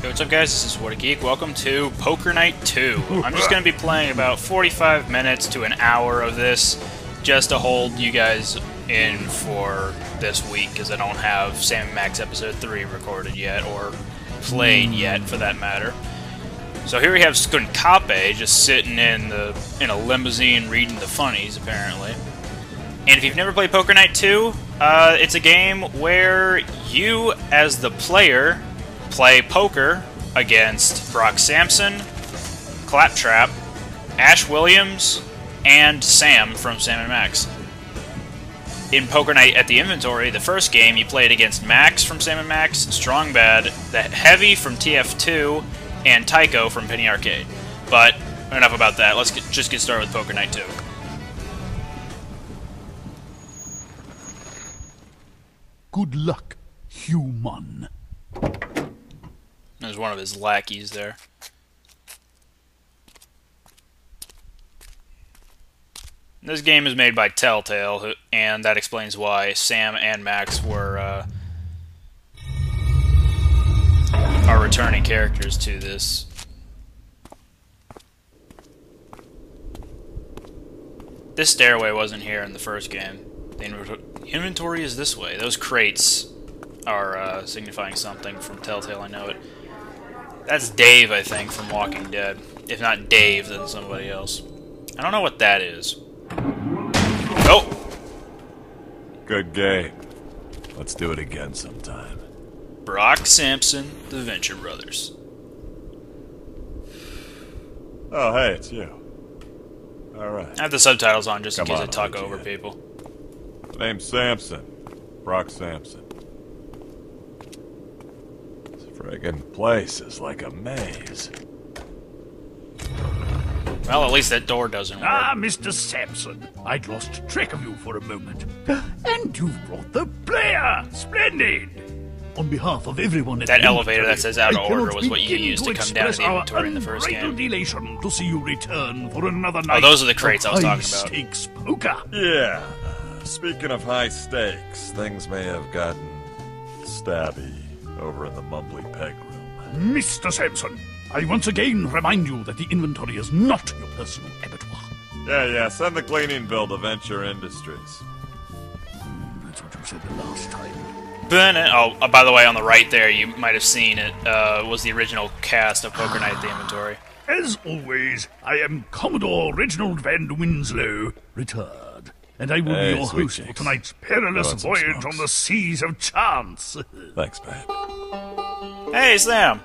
Hey, what's up guys, this is WhatAGeek. Welcome to Poker Night 2. I'm just going to be playing about 45 minutes to an hour of this, just to hold you guys in for this week, because I don't have Sam and Max Episode 3 recorded yet, or played yet, for that matter. So here we have Skunkape just sitting in a limousine reading the funnies, apparently. And if you've never played Poker Night 2, it's a game where you, as the player, play poker against Brock Sampson, Claptrap, Ash Williams, and Sam from Sam and Max. In Poker Night at the Inventory, the first game, you played against Max from Sam and Max, Strong Bad, the Heavy from TF2, and Tycho from Penny Arcade. But enough about that. Let's just get started with Poker Night 2. Good luck, human. There's one of his lackeys there. This game is made by Telltale, and that explains why Sam and Max are returning characters to this. This stairway wasn't here in the first game. The inventory is this way. Those crates are signifying something from Telltale, I know it. That's Dave, I think, from Walking Dead. If not Dave, then somebody else. I don't know what that is. Oh! Good game. Let's do it again sometime. Brock Sampson, the Venture Brothers. Oh, hey, it's you. Alright. I have the subtitles on just in Come case I on, talk OG. over people. My name's Sampson. Brock Sampson. This friggin' place is like a maze. Well, at least that door doesn't work. Ah, Mr. Sampson. I'd lost track of you for a moment. And you've brought the player! Splendid! On behalf of everyone at That the elevator inventory, that says out of I order cannot was what you begin used to come down to express the our inventory in the first unbridled game. elation to see you return for another night. those are the crates I was of talking about. high-stakes poker. Yeah. Speaking of high stakes, things may have gotten stabby over in the Mumbly Peg room. Mr. Sampson, I once again remind you that the inventory is not your personal abattoir. Yeah, send the cleaning bill to Venture Industries. That's what you said the last time. Oh, by the way, on the right there, you might have seen it, was the original cast of Poker Night at the Inventory. As always, I am Commodore Reginald Van Winslow, retired, and I will Hey, be your sweet host for cheeks. tonight's perilous I want some voyage smokes. on the seas of chance. Thanks, babe. Hey, Sam!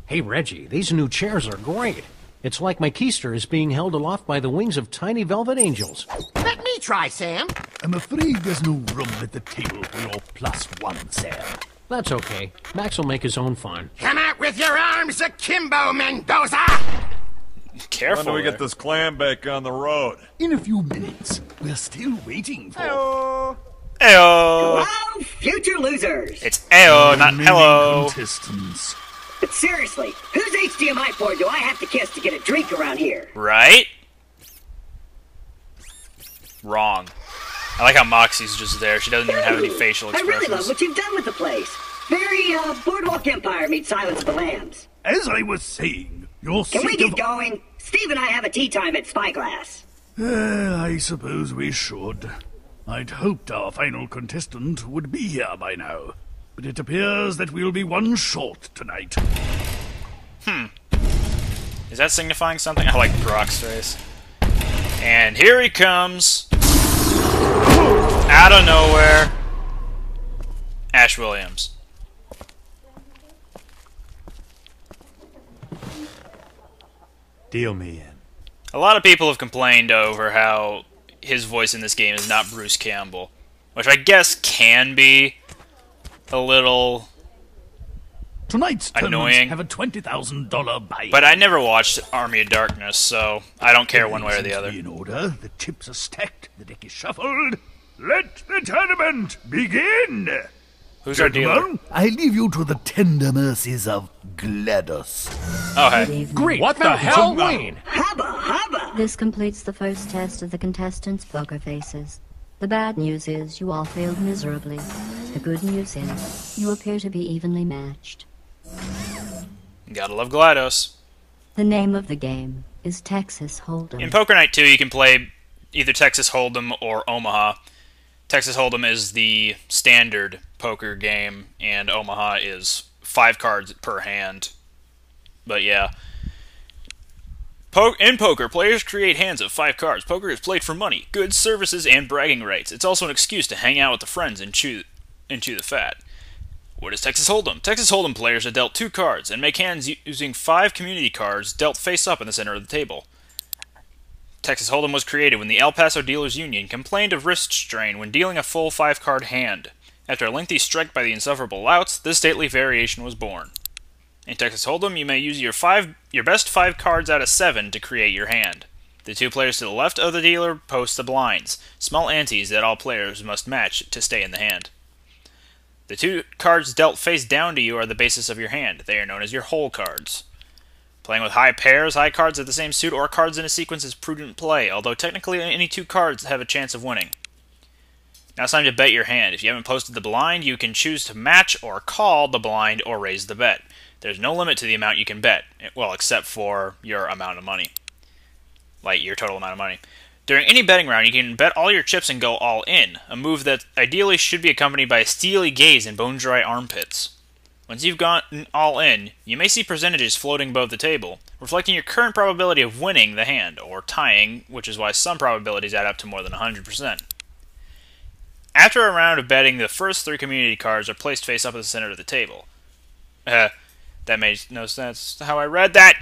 Hey, Reggie, these new chairs are great. It's like my keister is being held aloft by the wings of tiny velvet angels. Let me try, Sam. I'm afraid there's no room at the table for your +1, Sam. That's okay. Max will make his own fun. Come out with your arms akimbo, Mendoza! Careful. When do we there. get this clam bake on the road? In a few minutes, we're still waiting for Ayo! Oh, future losers! It's Ayo, not remaining hello! contestants. But seriously, whose HDMI port do I have to kiss to get a drink around here? Right? Wrong. I like how Moxie's just there. She doesn't even have any facial I really love expressions. what you've done with the place. Very, Boardwalk Empire meets Silence of the Lambs. As I was saying, your Can we seat get of... going? Steve and I have a tea time at Spyglass. I suppose we should. I'd hoped our final contestant would be here by now, but it appears that we'll be one short tonight. Is that signifying something? I like Brock's face. And here he comes. Out of nowhere. Ash Williams. Deal me in. A lot of people have complained over how his voice in this game is not Bruce Campbell, which I guess can be a little, Tonight's Annoying. tournaments have a $20,000 buy. but I never watched Army of Darkness, so I don't care one way or the other. In order, the chips are stacked, the deck is shuffled. Let the tournament begin! Who's our dealer? Gentlemen, I leave you to the tender mercies of GLaDOS. Oh, hey. Great! What the hell? Wayne! Hubba, hubba! This completes the first test of the contestants' poker faces. The bad news is you all failed miserably. The good news is you appear to be evenly matched. Gotta love GLaDOS. The name of the game is Texas Hold'em. In Poker Night 2, you can play either Texas Hold'em or Omaha. Texas Hold'em is the standard poker game, and Omaha is 5 cards per hand. But yeah. In poker, players create hands of 5 cards. Poker is played for money, goods, services, and bragging rights. It's also an excuse to hang out with the friends and chew the fat. What is Texas Hold'em? Texas Hold'em players are dealt 2 cards and make hands using 5 community cards dealt face up in the center of the table. Texas Hold'em was created when the El Paso Dealers Union complained of wrist strain when dealing a full 5-card hand. After a lengthy strike by the insufferable louts, this stately variation was born. In Texas Hold'em, you may use your best 5 cards out of 7 to create your hand. The 2 players to the left of the dealer post the blinds, small antes that all players must match to stay in the hand. The 2 cards dealt face down to you are the basis of your hand. They are known as your hole cards. Playing with high pairs, high cards of the same suit, or cards in a sequence is prudent play, although technically any 2 cards have a chance of winning. Now it's time to bet your hand. If you haven't posted the blind, you can choose to match or call the blind or raise the bet. There's no limit to the amount you can bet, well, except for your amount of money. Like your total amount of money. During any betting round, you can bet all your chips and go all in, a move that ideally should be accompanied by a steely gaze and bone-dry armpits. Once you've gotten all in, you may see percentages floating above the table, reflecting your current probability of winning the hand, or tying, which is why some probabilities add up to more than 100%. After a round of betting, the first 3 community cards are placed face up at the center of the table. That made no sense how I read that!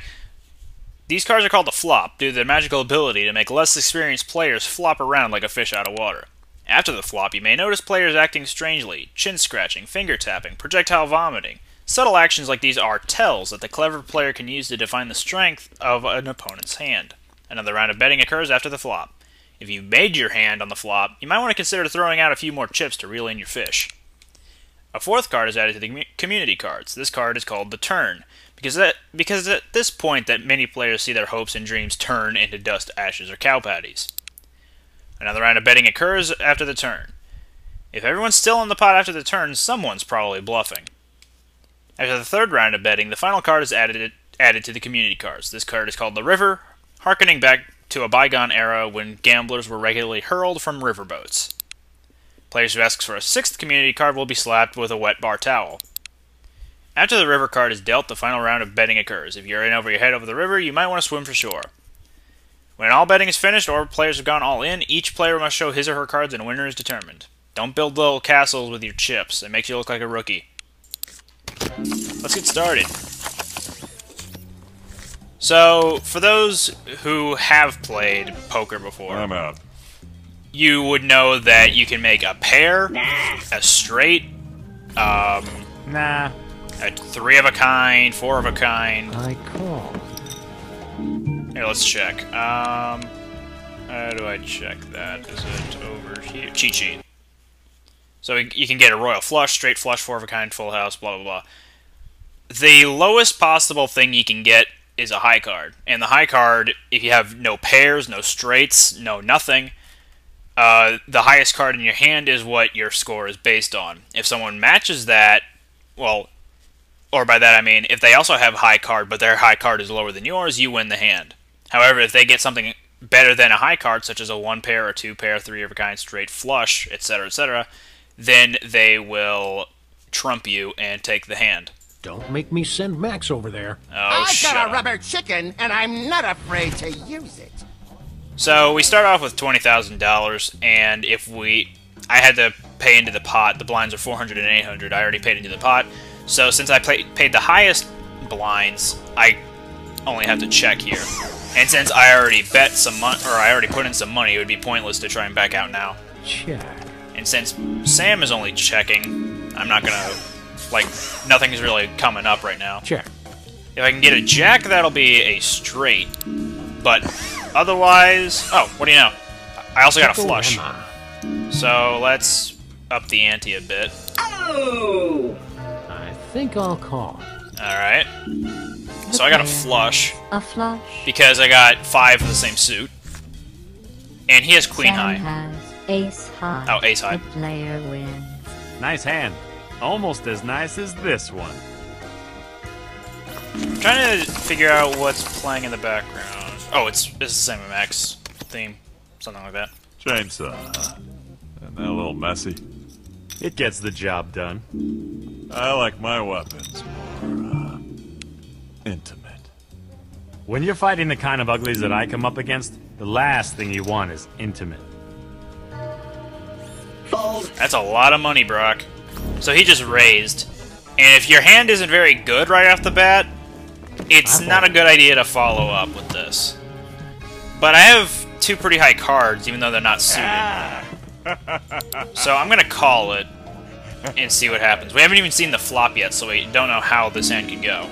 These cards are called the flop, due to their magical ability to make less experienced players flop around like a fish out of water. After the flop, you may notice players acting strangely, chin-scratching, finger-tapping, projectile vomiting. Subtle actions like these are tells that the clever player can use to define the strength of an opponent's hand. Another round of betting occurs after the flop. If you made your hand on the flop, you might want to consider throwing out a few more chips to reel in your fish. A 4th card is added to the community cards. This card is called the turn, because at this point that many players see their hopes and dreams turn into dust, ashes, or cow patties. Another round of betting occurs after the turn. If everyone's still in the pot after the turn, someone's probably bluffing. After the 3rd round of betting, the final card is added to the community cards. This card is called the River, harkening back to a bygone era when gamblers were regularly hurled from riverboats. Players who ask for a 6th community card will be slapped with a wet bar towel. After the river card is dealt, the final round of betting occurs. If you're in over your head over the river, you might want to swim for shore. When all betting is finished, or players have gone all in, each player must show his or her cards and a winner is determined. Don't build little castles with your chips. It makes you look like a rookie. Let's get started. So, for those who have played poker before, I'm out. you would know that you can make a pair, a straight, a 3 of a kind, 4 of a kind. I call. Here, let's check. How do I check that? Is it over here? Cheat sheet. So you can get a royal flush, straight flush, 4 of a kind, full house, blah, blah, blah. The lowest possible thing you can get is a high card. And the high card, if you have no pairs, no straights, no nothing, the highest card in your hand is what your score is based on. If someone matches that, well, or by that I mean, if they also have a high card, but their high card is lower than yours, you win the hand. However, if they get something better than a high card, such as a 1 pair or 2 pair, 3 of a kind, straight flush, etc., then they will trump you and take the hand. Don't make me send Max over there. Oh, I've got a rubber chicken, and I'm not afraid to use it. So we start off with $20,000, and I had to pay into the pot. The blinds are 400 and 800. I already paid into the pot. So since I paid the highest blinds, I only have to check here. And since I already bet some money, or I already put in some money, it would be pointless to try and back out now. Check. And since Sam is only checking, I'm not gonna, nothing's really coming up right now. Check. If I can get a jack, that'll be a straight. But otherwise, oh, what do you know? I also got a flush. So let's up the ante a bit. Oh! I think I'll call. Alright. So I got a flush. A flush. Because I got 5 of the same suit. And he has queen Sam high. has ace high. Oh, ace high. The player wins. Nice hand. Almost as nice as this one. I'm trying to figure out what's playing in the background. Oh, it's the same Max theme. Something like that. Chainsaw. Isn't that a little messy? It gets the job done. I like my weapons more, intimate. When you're fighting the kind of uglies that I come up against, the last thing you want is intimate. Fold. That's a lot of money, Brock. So he just raised. And if your hand isn't very good right off the bat, it's not a good idea to follow up with this. But I have 2 pretty high cards, even though they're not suited. So I'm gonna call it and see what happens. We haven't even seen the flop yet, so we don't know how this hand can go.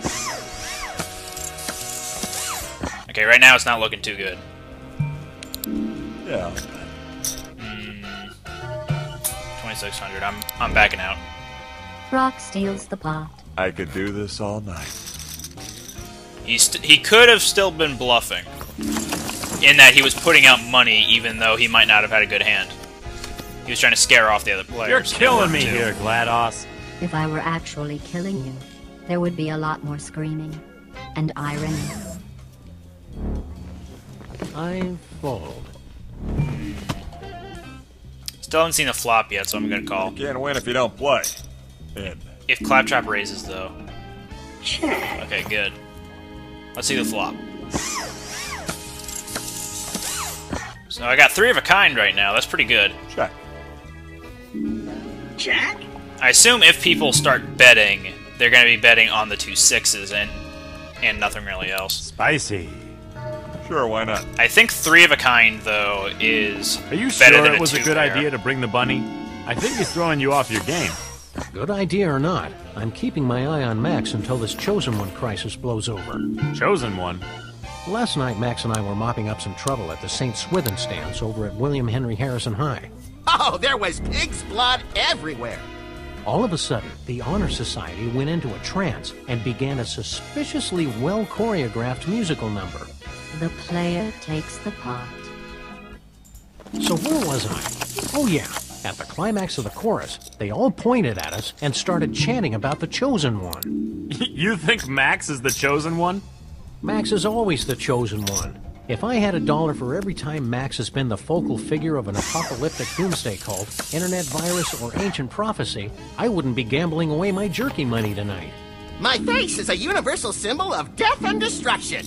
Okay, right now it's not looking too good. Yeah. 2600. I'm backing out. Brock steals the pot. I could do this all night. He could have still been bluffing, in that he was putting out money even though he might not have had a good hand. He was trying to scare off the other players. You're killing me here, GLaDOS. If I were actually killing you, there would be a lot more screaming and irony. I fold. Still haven't seen the flop yet, so I'm gonna call. Can't win if you don't play. In. If Claptrap raises, though. Check. Okay, good. Let's see the flop. So I got 3 of a kind right now. That's pretty good. Check. Jack? I assume if people start betting, they're going to be betting on the 2 6s and nothing really else. Spicy. Sure, why not? I think 3 of a kind, though, is Are you better sure than it was a 2 good pair. idea to bring the bunny? I think he's throwing you off your game. Good idea or not, I'm keeping my eye on Max until this Chosen One crisis blows over. Chosen one. Last night, Max and I were mopping up some trouble at the St. Swithin stance over at William Henry Harrison High. Oh, there was pig's blood everywhere. All of a sudden, the Honor Society went into a trance and began a suspiciously well-choreographed musical number. The player takes the pot. So where was I? Oh yeah, at the climax of the chorus, they all pointed at us and started chanting about the Chosen One. You think Max is the chosen one? Max is always the Chosen One. If I had $1 for every time Max has been the focal figure of an apocalyptic doomsday cult, internet virus, or ancient prophecy, I wouldn't be gambling away my jerky money tonight. My face is a universal symbol of death and destruction.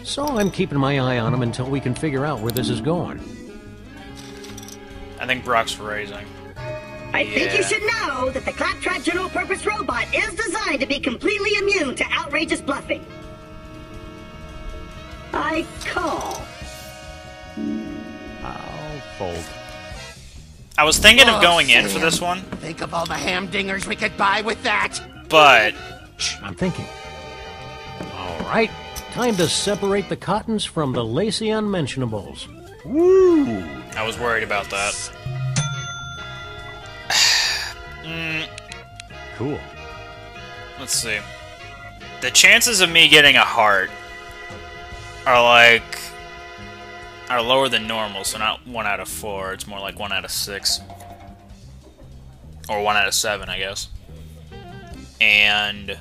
So I'm keeping my eye on him until we can figure out where this is going. I think Brock's raising. I think you should know that the Claptrap General Purpose Robot is designed to be completely immune to outrageous bluffing. I call. I'll fold. I was thinking of Oh, going in for Sam. this one, Think of all the hamdingers we could buy with that. but Shh, I'm thinking. All right, time to separate the cottons from the lacy unmentionables. Woo! I was worried about that. Cool. Let's see. The chances of me getting a heart are lower than normal, so not 1 out of 4, it's more like 1 out of 6. Or 1 out of 7, I guess. And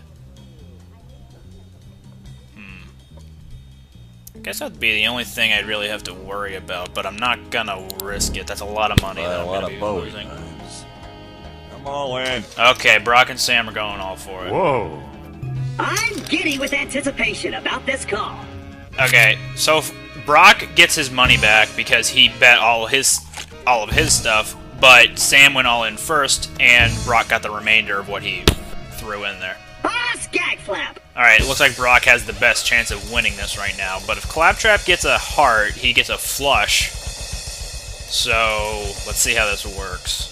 I guess that'd be the only thing I'd really have to worry about, but I'm not gonna risk it. That's a lot of money that I'm a lot gonna of be Bowie losing. knives. I'm all in. Okay, Brock and Sam are going all for it. Whoa. I'm giddy with anticipation about this call. Okay, so Brock gets his money back because he bet all of his stuff, but Sam went all in first, and Brock got the remainder of what he threw in there. Boss gag flap. Alright, it looks like Brock has the best chance of winning this right now, but if Claptrap gets a heart, he gets a flush. So, let's see how this works.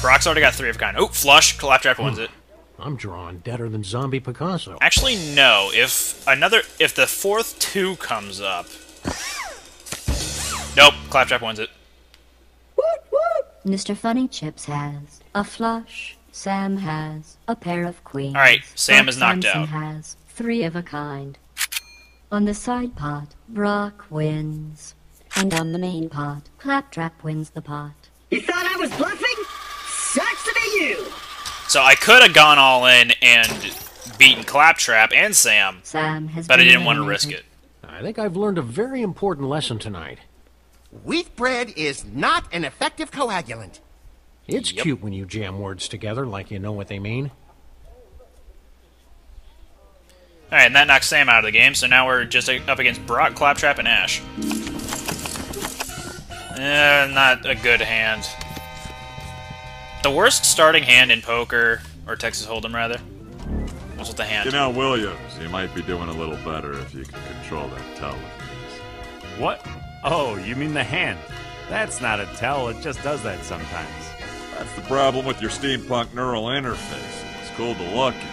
Brock's already got 3 of a kind. Oh, flush! Claptrap wins it. I'm drawing deader than Zombie Picasso. Actually, no. If the 4th 2 comes up... Nope, Claptrap wins it. Mr. Funny Chips has a flush. Sam has a pair of queens. Alright, Sam Brock is knocked Samson out. has 3 of a kind. On the side pot, Brock wins. And on the main pot, Claptrap wins the pot. You thought I was bluffing? Sucks to be you. So I could have gone all in and beaten Claptrap and Sam, Sam has but I been didn't want to eliminated. risk it. I think I've learned a very important lesson tonight. Wheat bread is not an effective coagulant. It's Yep. cute when you jam words together like you know what they mean. Alright, and that knocks Sam out of the game, so now we're just up against Brock, Claptrap, and Ash. Not a good hand. The worst starting hand in poker, or Texas Hold'em rather, was with the hand. You know, Williams, you might be doing a little better if you can control that tell. What? Oh, you mean the hand? That's not a tell, it just does that sometimes. That's the problem with your steampunk neural interface. It's cool to look at,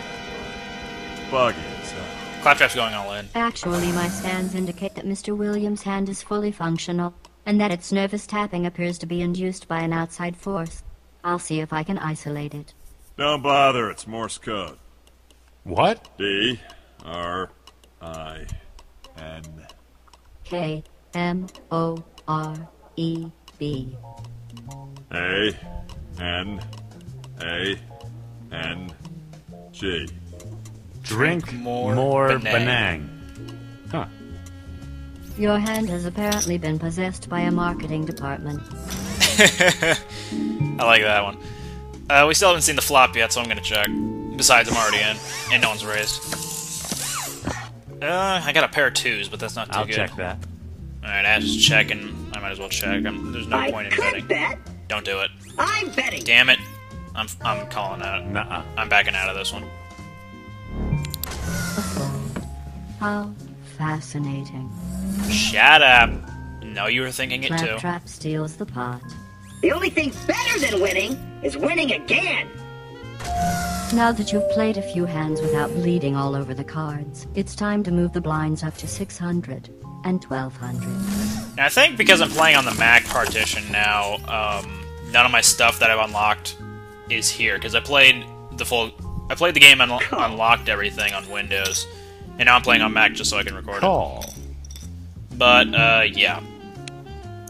but buggy as hell. Claptrap's going all in. Actually, my scans indicate that Mr. Williams' hand is fully functional, and that its nervous tapping appears to be induced by an outside force. I'll see if I can isolate it. Don't bother, it's Morse code. What? D-R-I-N. K-M-O-R-E-B. A-N-A-N-G. Drink more more Benang. Benang. Huh. Your hand has apparently been possessed by a marketing department. I like that one. We still haven't seen the flop yet, so I'm gonna check. Besides, I'm already in, and no one's raised. I got a pair of twos, but that's not too I'll good. check that. Alright, Ash is checking. I might as well check. There's no I point in could betting. bet. Don't do it. I'm betting. Damn it. I'm calling out. Nuh-uh. I'm backing out of this one. A fold. How fascinating. Shut up. No, you were thinking it too. Claptrap steals the pot. The only thing better than winning is winning again. Now that you've played a few hands without bleeding all over the cards, it's time to move the blinds up to 600 and 1200. And I think because I'm playing on the Mac partition now, none of my stuff that I've unlocked is here because I played the game and unlocked everything on Windows, and now I'm playing on Mac just so I can record it. Call. But yeah,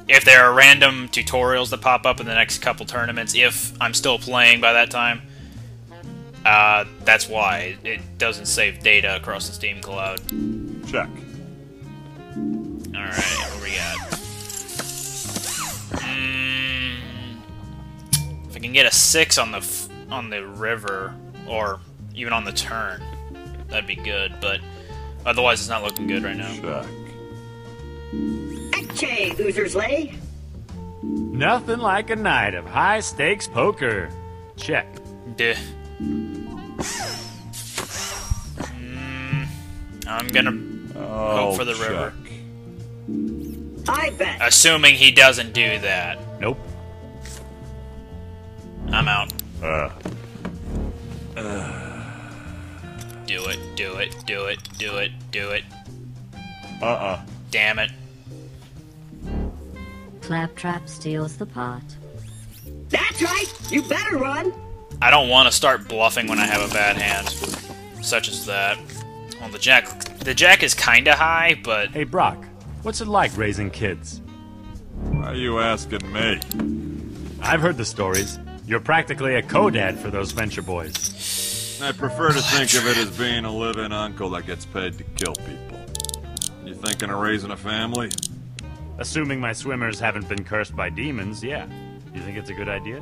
if there are random tutorials that pop up in the next couple tournaments, if I'm still playing by that time, that's why it doesn't save data across the Steam cloud. Check. Alright, what we got? If I can get a 6 on the river, or even on the turn, that'd be good, but otherwise it's not looking good right now. Check. Etche, Oozer's Lay. Nothing like a night of high-stakes poker. Check. Duh. I'm gonna hope for the river. I bet. Assuming he doesn't do that. Nope. I'm out. Do it, do it, do it, do it, do it. Damn it. Claptrap steals the pot. That's right. You better run. I don't want to start bluffing when I have a bad hand, such as that. Well, the jack is kinda high, but Hey, Brock, what's it like raising kids? Why are you asking me? I've heard the stories. You're practically a co-dad for those venture boys. I prefer to think of it as being a live-in uncle that gets paid to kill people. You thinking of raising a family? Assuming my swimmers haven't been cursed by demons, yeah. You think it's a good idea?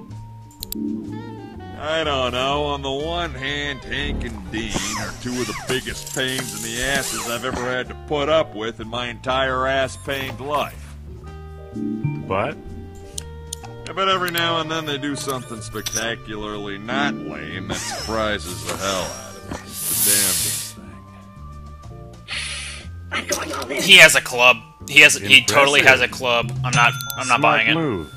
I don't know. On the one hand, Hank and Dean are two of the biggest pains in the asses I've ever had to put up with in my entire ass-pained life. But? Yeah, but every now and then they do something spectacularly not lame that surprises the hell out of me. It's the damnedest thing. I'm going all in. he has a club. He totally has a club. I'm not buying it. Move.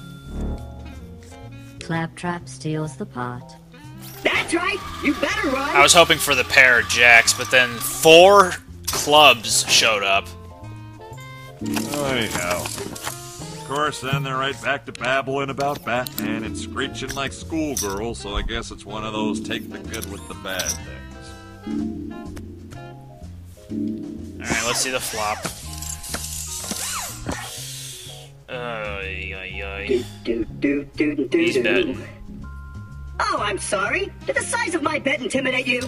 Claptrap steals the pot. That's right. You better run. I was hoping for the pair of jacks, but then 4 clubs showed up. Oh, anyhow. Of course, then they're right back to babbling about Batman and screeching like schoolgirls, so I guess it's one of those take the good with the bad things. Alright, let's see the flop. He's betting. Oh, I'm sorry. Did the size of my bet intimidate you?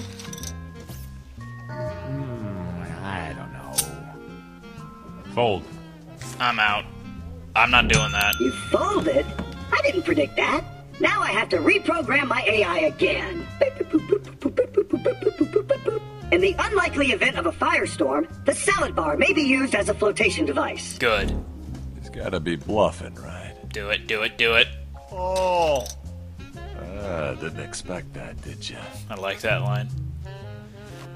Fold. I'm out. I'm not doing that. You folded? I didn't predict that. Now I have to reprogram my AI again. In the unlikely event of a firestorm, the salad bar may be used as a flotation device. Good. He's gotta be bluffing, right? Do it, do it, do it. Oh! Didn't expect that, did you? I like that line.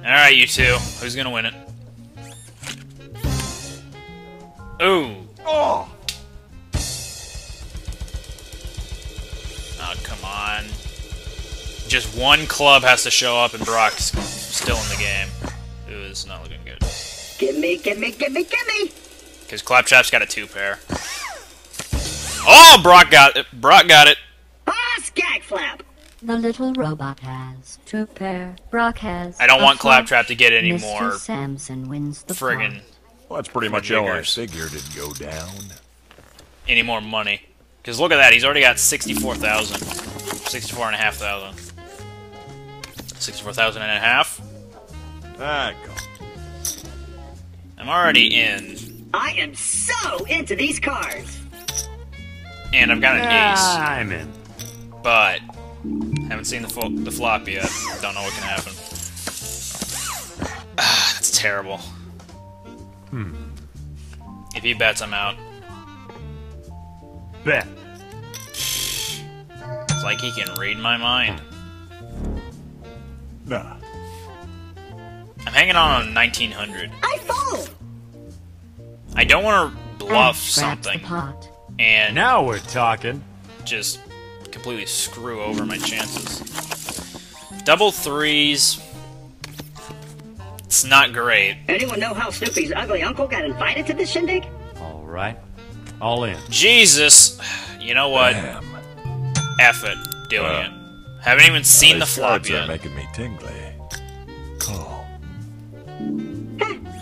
Alright, you two. Who's gonna win it? Ooh! Oh! Oh, come on. Just one club has to show up and Brock's still in the game. Ooh, this is not looking good. Gimme, gimme, gimme, gimme! Because Claptrap's got a 2-pair. Oh, Brock got it. Brock got it. Ah, skag flap! The little robot has 2-pair. Brock has. I don't want a four. Claptrap to get any Mr. more Samson wins the friggin' pot. Well, that's pretty much how I Jiggers. figured it'd go down. any more money. Because look at that, he's already got 64,000. 64,500. 64,000 and a half. Ah, go. I'm already in. I am so into these cards. And I've got an ace. I'm in. But haven't seen the flop yet. Don't know what can happen. That's terrible. If he bets, I'm out. Bet. It's like he can read my mind. Nah. I'm hanging on 1900. I fold. I don't want to bluff Ash grabs something the pot. and Now we're talking. just completely screw over my chances. Double threes. It's not great. Anyone know how Snoopy's ugly uncle got invited to this shindig? All right. All in. Jesus. You know what? Damn. F it. Doing it. Haven't even seen the These flop cards are yet. making me tingly. Call.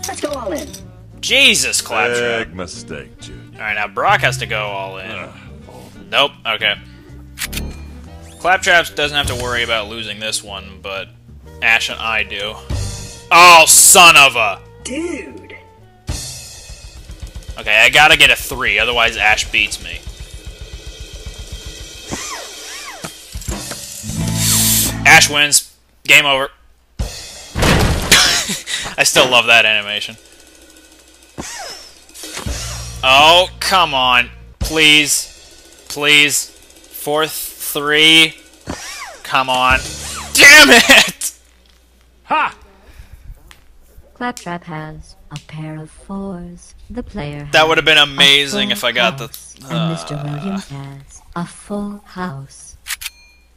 Let's go all in. Jesus, Claptrap. Big mistake, Junior. Alright, now Brock has to go all in. Nope, okay. Claptrap doesn't have to worry about losing this one, but Ash and I do. Oh, son of a... Dude. Okay, I gotta get a 3, otherwise Ash beats me. Ash wins. Game over. I still love that animation. Oh, come on. Please. Please. 4-3. Come on. Damn it! Ha! Claptrap has a pair of 4s. The player That has would have been a amazing if full I got the... house, and Mr. Williams has a full house.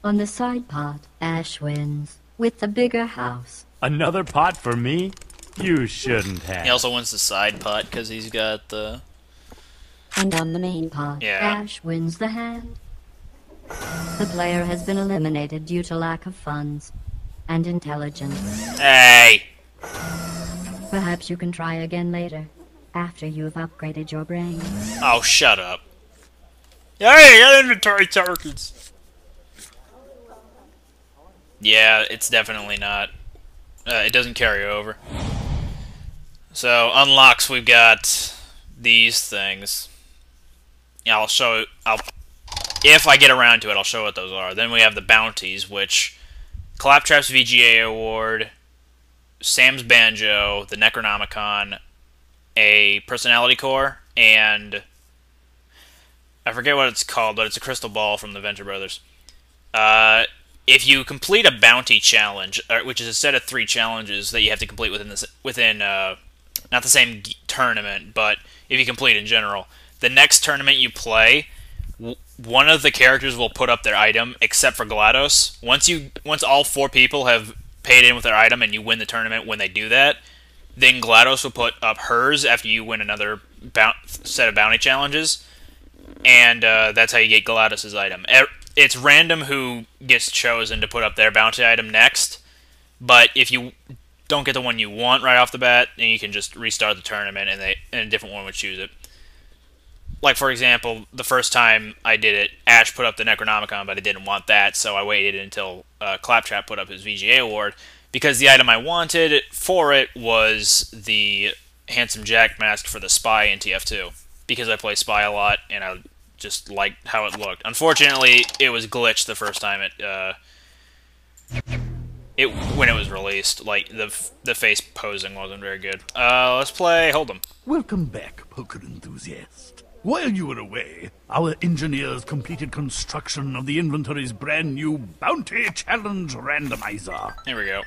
On the side pot, Ash wins with the bigger house. Another pot for me? You shouldn't have. He also wins the side pot because he's got the... And on the main pot, Yeah. Ash wins the hand. The player has been eliminated due to lack of funds and intelligence. Hey! Perhaps you can try again later, after you've upgraded your brain. Oh, shut up. Hey, got inventory tokens! Yeah, it's definitely not. It doesn't carry over. So, unlocks, we've got these things. Yeah, if I get around to it, I'll show what those are. Then we have the bounties, which... Claptrap's VGA award, Sam's Banjo, the Necronomicon, a personality core, and... I forget what it's called, but it's a crystal ball from the Venture Brothers. If you complete a bounty challenge, which is a set of 3 challenges that you have to complete within not the same tournament, but if you complete in general, the next tournament you play, one of the characters will put up their item, except for GLaDOS. Once all 4 people have paid in with their item and you win the tournament when they do that, then GLaDOS will put up hers after you win another set of bounty challenges, and that's how you get GLaDOS's item. It's random who gets chosen to put up their bounty item next, but if you don't get the one you want right off the bat, then you can just restart the tournament and a different one would choose it. Like, for example, the first time I did it, Ash put up the Necronomicon, but I didn't want that, so I waited until Claptrap put up his VGA award, because the item I wanted for it was the Handsome Jack mask for the Spy in TF2 because I play Spy a lot and I just liked how it looked. Unfortunately, it was glitched the first time when it was released. Like the face posing wasn't very good. Let's play Hold'em. Welcome back, poker enthusiast. While you were away, our engineers completed construction of the inventory's brand new Bounty Challenge Randomizer. Here we go.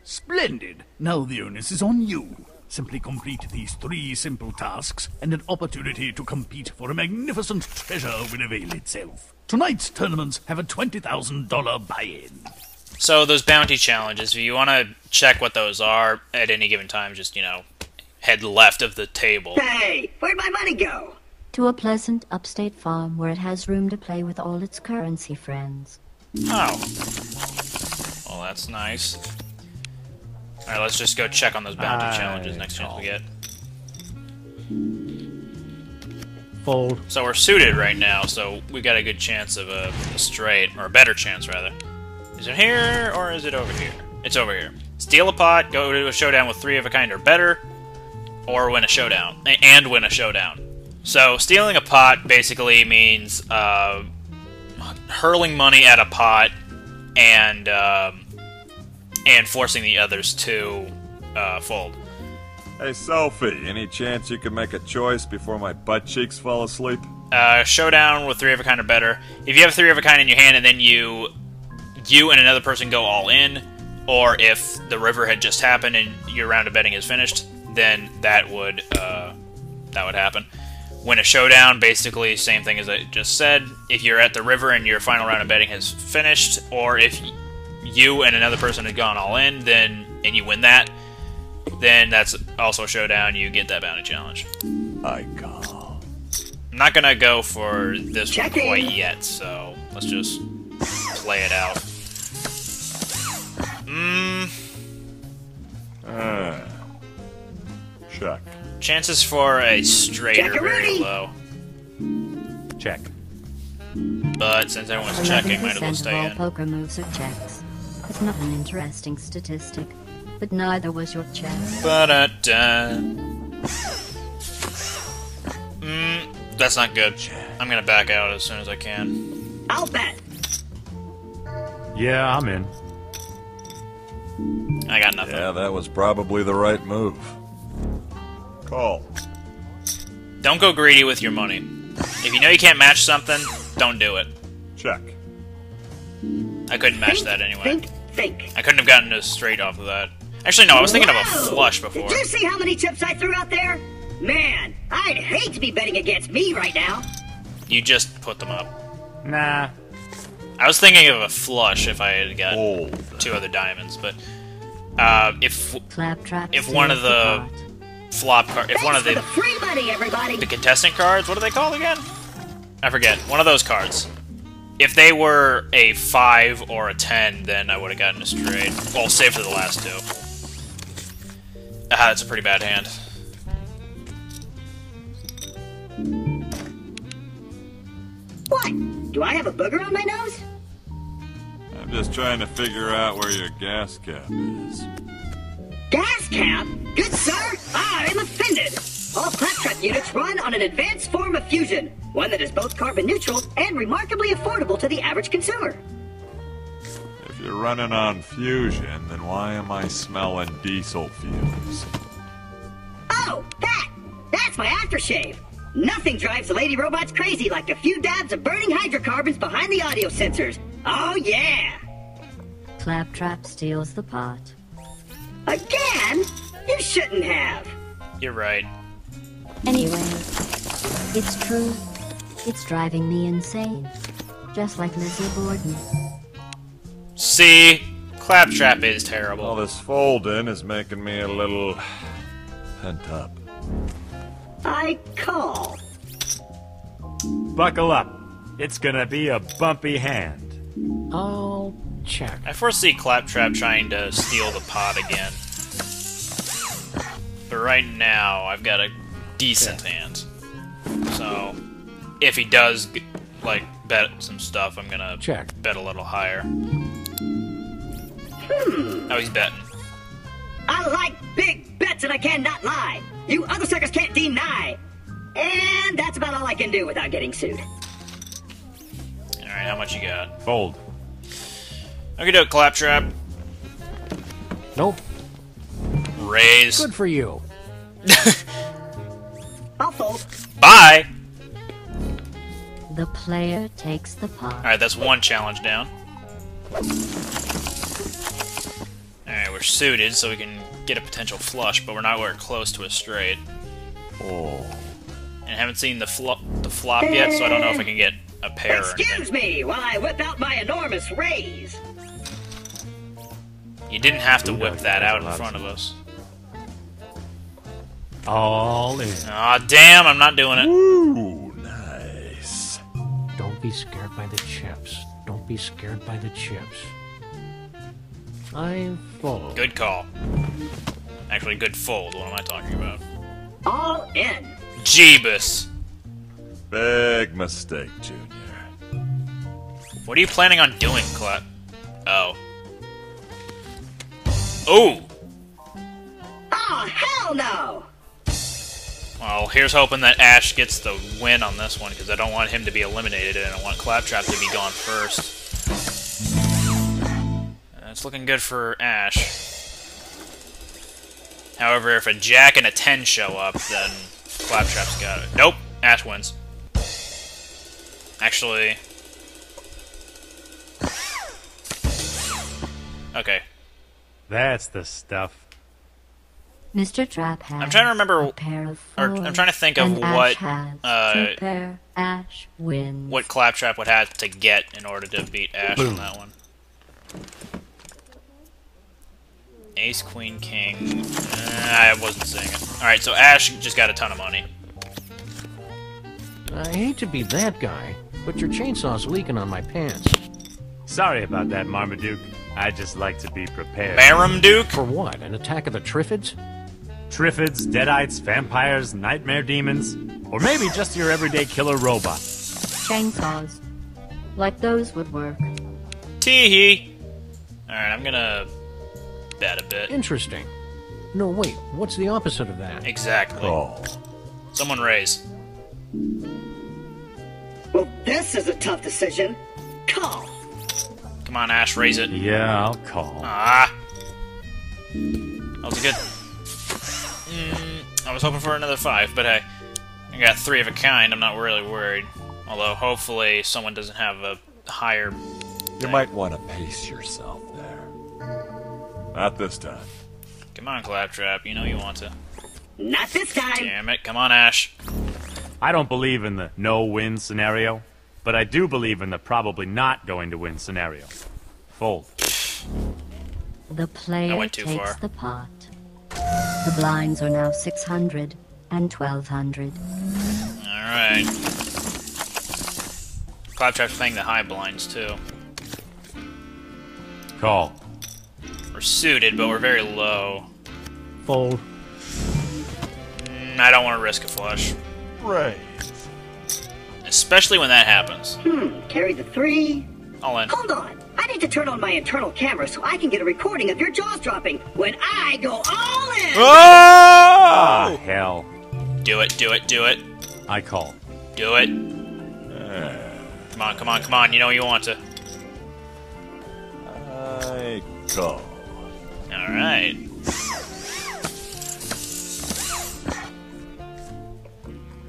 Splendid! Now the onus is on you. Simply complete these 3 simple tasks, and an opportunity to compete for a magnificent treasure will avail itself. Tonight's tournaments have a $20,000 buy-in. So those bounty challenges, if you want to check what those are at any given time, just, head left of the table. Hey, where'd my money go? To a pleasant upstate farm where it has room to play with all its currency friends. Oh. Well, that's nice. Alright, let's just go check on those bounty challenges next chance we get. Fold. So we're suited right now, so we got a good chance of a straight, or a better chance, rather. Is it here, or is it over here? It's over here. Steal a pot, go to a showdown with 3 of a kind or better, or win a showdown. And win a showdown. So, stealing a pot basically means hurling money at a pot and forcing the others to fold. Hey, Sophie, any chance you can make a choice before my butt cheeks fall asleep? Showdown with 3 of a kind or better. If you have 3 of a kind in your hand and then you and another person go all in, or if the river had just happened and your round of betting is finished, then that would happen. Win a showdown, basically same thing as I just said. If you're at the river and your final round of betting has finished, or if you and another person had gone all in, and you win that, then that's also a showdown. You get that bounty challenge. I call. I'm not gonna go for this one quite yet, so let's just play it out. Check. Chances for a straight are very low. Check. But since everyone's checking, might as well 11% of stay all in. poker moves are checks. It's not an interesting statistic, but neither was your check. That's not good. I'm gonna back out as soon as I can. I'll bet. Yeah, I'm in. I got nothing. Yeah, that was probably the right move. Call. Don't go greedy with your money. If you know you can't match something, don't do it. Check. I couldn't match that anyway. Think. I couldn't have gotten a straight off of that. Actually, no, I was thinking of a flush before. Did you see how many chips I threw out there? Man, I'd hate to be betting against me right now. You just put them up. Nah. I was thinking of a flush if I had got Hold. 2 other diamonds, but if Claptrap one of steals the pot. flop card, if one of Thanks for the free money, everybody. the contestant cards, what are they called again? I forget. One of those cards. If they were a 5 or a 10, then I would have gotten a straight. Well, save for the last 2. That's a pretty bad hand. What? Do I have a booger on my nose? I'm just trying to figure out where your gas cap is. Gas cap? Good sir, I'm offended. All Claptrap units run on an advanced form of fusion, one that is both carbon neutral and remarkably affordable to the average consumer. If you're running on fusion, then why am I smelling diesel fumes? Oh, that's my aftershave. Nothing drives the lady robots crazy like a few dabs of burning hydrocarbons behind the audio sensors. Oh yeah! Claptrap steals the pot. Again? You shouldn't have. You're right. Anyway, it's true. It's driving me insane. Just like Lizzie Borden. See? Claptrap is terrible. Well, this fold-in is making me a little pent up. I call. Buckle up. It's gonna be a bumpy hand. I'll check. I foresee Claptrap trying to steal the pot again. But right now, I've got a decent hand. So, if he does, bet some stuff, I'm gonna Check. bet a little higher. Oh, he's betting. I like big bets facts and I cannot lie. You other suckers can't deny. And that's about all I can do without getting sued. Alright, how much you got? Fold. Okay, do it, Claptrap. Nope. Raise. Good for you. I'll fold. Bye! The player takes the pot. Alright, that's one challenge down. Alright, we're suited, so we can get a potential flush, but we're not nowhere close to a straight. Oh. And I haven't seen the flop yet, so I don't know if I can get a pair or Excuse anything. me while I whip out my enormous raise. You didn't have to Ooh, whip that that guy's out in allowed front to. of us. All in. Aw, damn, I'm not doing it. Ooh, nice. Don't be scared by the chips. Don't be scared by the chips. I fold. Good call. Actually, good fold. What am I talking about? All in. Jeebus. Big mistake, Junior. What are you planning on doing, Clap? Oh. Ooh! Oh, hell no! Well, here's hoping that Ash gets the win on this one, because I don't want him to be eliminated, and I want Claptrap to be gone first. It's looking good for Ash. However, if a Jack and a 10 show up, then Claptrap's got it. Nope! Ash wins. Actually... Okay. That's the stuff. Mr. Trap has I'm trying to remember, a pair of or fours, I'm trying to think of and what, Ash has two pair. Ash wins. what Claptrap would have to get in order to beat Ash on that one. Ace, Queen, King... I wasn't saying it. Alright, so Ash just got a ton of money. I hate to be that guy, but your chainsaw's leaking on my pants. Sorry about that, Marmaduke. I just like to be prepared. Barum Duke? For what? An attack of the Triffids? Triffids, Deadites, vampires, nightmare demons, or maybe just your everyday killer robot. Chainsaws. Like those would work. Tee-hee! Alright, I'm gonna bet a bit. Interesting. No, wait, what's the opposite of that? Exactly. Oh. Someone raise. Well, this is a tough decision. Call. Come on, Ash, raise it. Yeah, I'll call. Ah! That was good. I was hoping for another 5, but hey. I got 3 of a kind, I'm not really worried. Although, hopefully, someone doesn't have a higher... You might want to pace yourself there. Not this time. Come on, Claptrap, you know you want to. Not this time. Damn it, come on, Ash. I don't believe in the no-win scenario, but I do believe in the probably not going to win scenario. Fold. The I player went too takes far. the pot. The blinds are now 600 and 1200. Alright. Claptrap's playing the high blinds, too. Call. We're suited, but we're very low. Fold. I don't want to risk a flush. Right. Especially when that happens. Carry the 3. All in. Hold on. I need to turn on my internal camera so I can get a recording of your jaws dropping when I go all in. Ah, hell. Do it, do it, do it. I call. Do it. Come on, come on, come on. You know you want to. I go. Alright.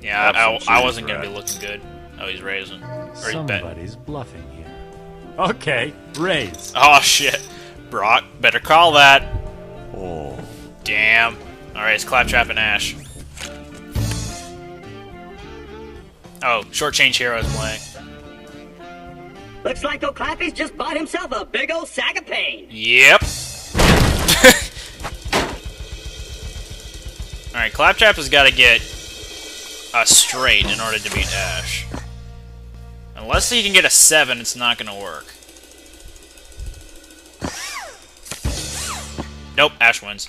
Yeah, Have some I cheese, wasn't going to be Brad. looking good. Oh, he's raising. Or he's betting. Somebody's bluffing here. Okay, raise. Oh, shit. Brock, better call that. Oh. Damn. Alright, it's Claptrap and Ash. Oh, Short Change Hero is playing. Looks like old Clappy's just bought himself a big old sack of pain. Yep. Alright, Claptrap has got to get a straight in order to beat Ash. Unless he can get a 7, it's not going to work. Nope, Ash wins.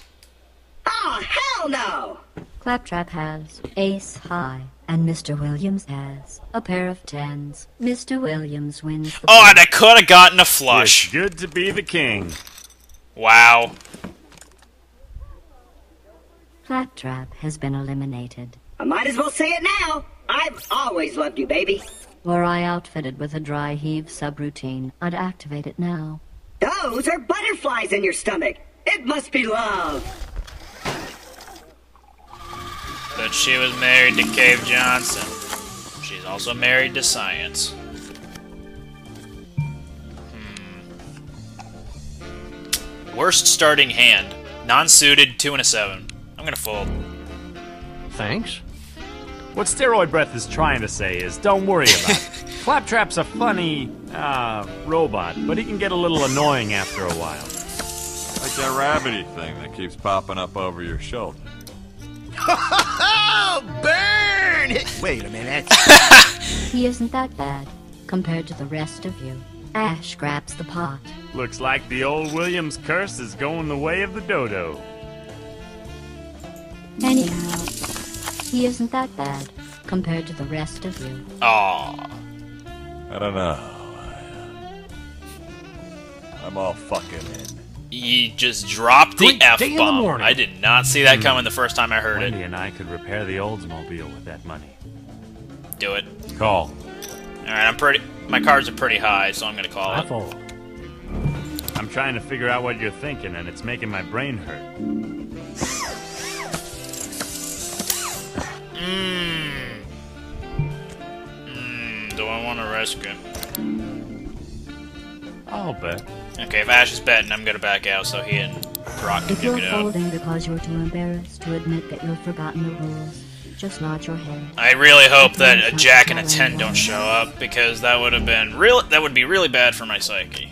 Oh, hell no! Claptrap has ace high, and Mr. Williams has a pair of 10s. Mr. Williams wins the Oh, and I could have gotten a flush. It's good to be the king. Wow. Claptrap has been eliminated. I might as well say it now. I've always loved you, baby. Were I outfitted with a dry heave subroutine, I'd activate it now. Those are butterflies in your stomach. It must be love. But she was married to Cave Johnson. She's also married to science. Worst starting hand. Non-suited, 2 and a 7. I'm gonna fold. Thanks. What Steroid Breath is trying to say is, don't worry about it. Claptrap's a funny, robot, but he can get a little annoying after a while. Like that rabbity thing that keeps popping up over your shoulder. Oh, burn! Wait a minute. He isn't that bad, compared to the rest of you. Ash grabs the pot. Looks like the old Williams curse is going the way of the dodo. Anyhow, he isn't that bad, compared to the rest of you. Aww. I don't know. I'm all fucking in. He just dropped the Great day in the F-bomb. morning. I did not see that coming the first time I heard Wendy it. and I could repair the Oldsmobile with that money. Do it. Call. Alright, my cards are pretty high, so I'm gonna call I it. follow. I'm trying to figure out what you're thinking, and it's making my brain hurt. Do I want to risk it? I'll bet. Okay, if Ash is betting, I'm gonna back out so he and Brock can If you're duke it out. folding because you're too embarrassed to admit that you've forgotten the rules, just nod your head. I really hope that a Jack and a 10 don't show up, because that would have been that would be really bad for my psyche.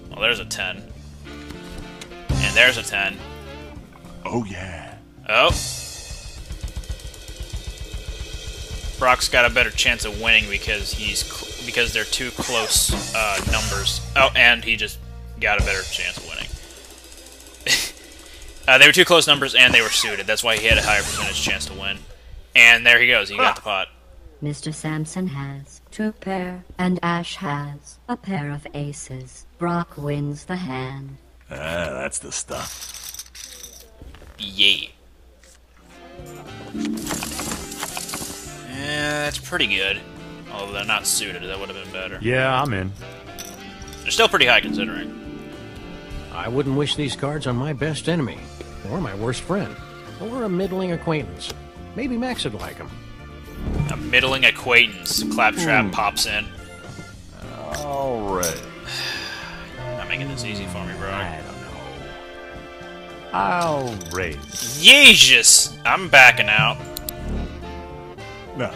Well, there's a 10. And there's a 10. Oh, yeah. Oh. Brock's got a better chance of winning because because they're too close numbers. Oh, and he just got a better chance of winning. They were too close numbers and they were suited. That's why he had a higher percentage chance to win. And there he goes. He got the pot. Mr. Sampson has 2 pair, and Ash has a pair of aces. Brock wins the hand. Ah, that's the stuff. Yeah. Yeah, that's pretty good. Although they're not suited, that would have been better. Yeah, I'm in. They're still pretty high considering. I wouldn't wish these cards on my best enemy, or my worst friend, or a middling acquaintance. Maybe Max would like them. A middling acquaintance. Claptrap pops in. All right. Not making this easy for me, bro. I don't know. I'll raise. Jesus! I'm backing out. No.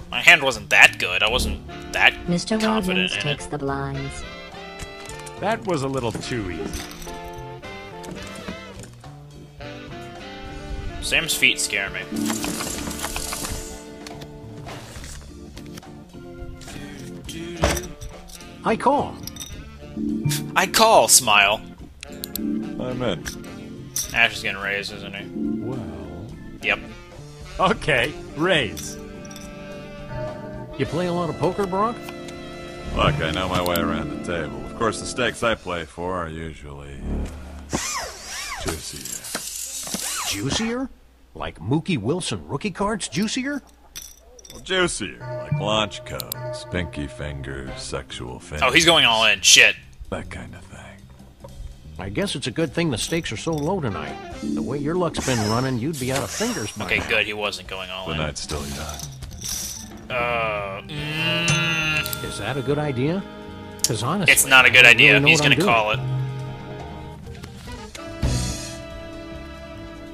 My hand wasn't that good. I wasn't that Mr. confident Williams in takes it. the blinds. That was a little too easy. Sam's feet scare me. I call. I call, smile. I'm in. Ash is getting raised, isn't he? Well. Yep. Okay, raise. You play a lot of poker, Brock? Look, I know my way around the table. Of course, the stakes I play for are usually juicier. Juicier? Like Mookie Wilson rookie cards juicier? Well, juicier, like launch codes, pinky fingers, sexual fingers. Oh, he's going all in. Shit. That kind of thing. I guess it's a good thing the stakes are so low tonight. The way your luck's been running, you'd be out of fingers by Okay, now. good. He wasn't going all The in. night's still young. Is that a good idea? Because honestly, It's not a good I don't idea. really know He's what I'm gonna call it.